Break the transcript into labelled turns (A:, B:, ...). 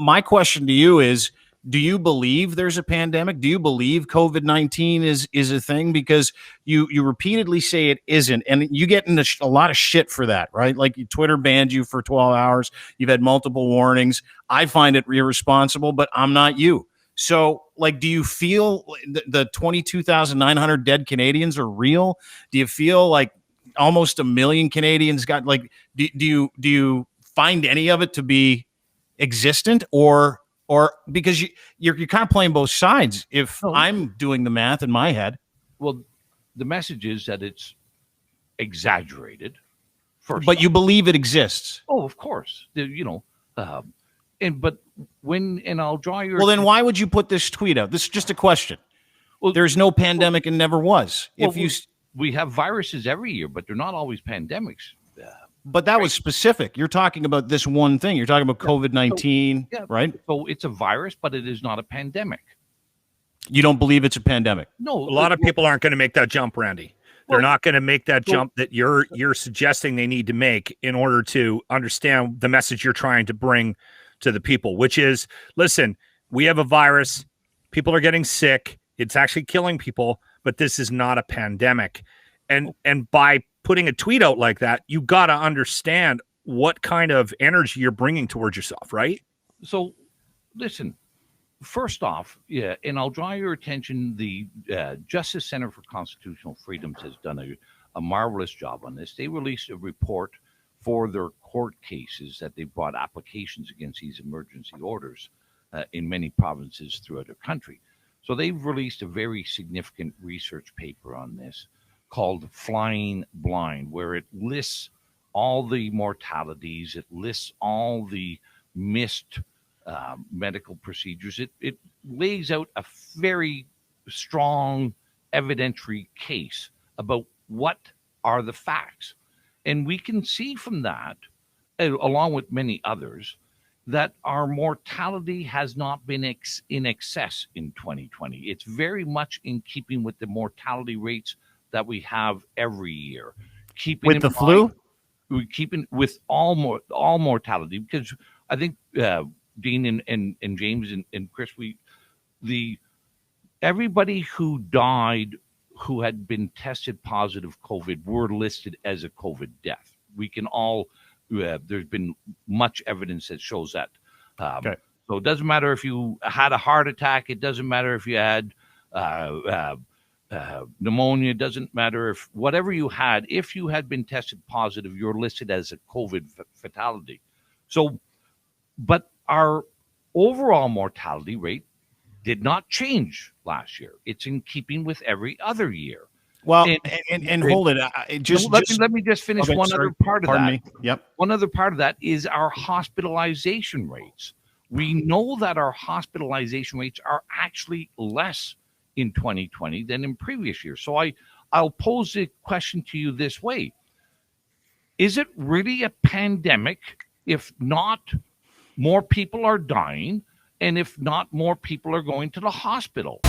A: my question to you is, do you believe there's a pandemic? Do you believe COVID-19 is a thing? Because you repeatedly say it isn't, and you get into a lot of shit for that, right? Like Twitter banned you for 12 hours. You've had multiple warnings. I find it irresponsible, but I'm not you. So, like, do you feel the 22,900 dead Canadians are real? Do you feel like almost 1 million Canadians got, like, do you find any of it to be existent, or because you're kind of playing both sides if I'm doing the math in my head?
B: Well, the message is that it's exaggerated.
A: But you believe it exists.
B: Oh, of course. But I'll draw your.
A: Well, then why would you put this tweet out? This is just a question. Well, there's no pandemic and never was.
B: We have viruses every year, but they're not always pandemics.
A: But that was specific. You're talking about this one thing. You're talking about COVID-19, right?
B: So it's a virus, but it is not a pandemic.
A: You don't believe it's a pandemic?
C: No. A lot of people aren't going to make that jump, Randy. They're not going to make that jump that you're suggesting they need to make in order to understand the message you're trying to bring to the people, which is, listen, we have a virus. People are getting sick. It's actually killing people, but this is not a pandemic. And by putting a tweet out like that, you got to understand what kind of energy you're bringing towards yourself, right?
B: So, listen, first off, and I'll draw your attention, the Justice Center for Constitutional Freedoms has done a marvelous job on this. They released a report for their court cases that they brought applications against these emergency orders in many provinces throughout the country. So they've released a very significant research paper on this called Flying Blind, where it lists all the mortalities, it lists all the missed medical procedures. It lays out a very strong evidentiary case about what are the facts. And we can see from that, along with many others, that our mortality has not been in excess in 2020. It's very much in keeping with the mortality rates that we have every year. Keeping
A: with the flu?
B: We keeping with all mortality, because I think Dean and James and Chris, everybody who died who had been tested positive COVID were listed as a COVID death. We can all, there's been much evidence that shows that.
A: Okay.
B: So it doesn't matter if you had a heart attack. It doesn't matter if you had pneumonia. It doesn't matter if whatever you had, if you had been tested positive, you're listed as a COVID fatality. So, but our overall mortality rate did not change last year. It's in keeping with every other year.
A: Well, and hold it.
B: Let me just finish other part of that.
A: Yep.
B: One other part of that is our hospitalization rates. We know that our hospitalization rates are actually less in 2020 than in previous years. So I'll pose the question to you this way. Is it really a pandemic if not more people are dying, and if not more people are going to the hospital?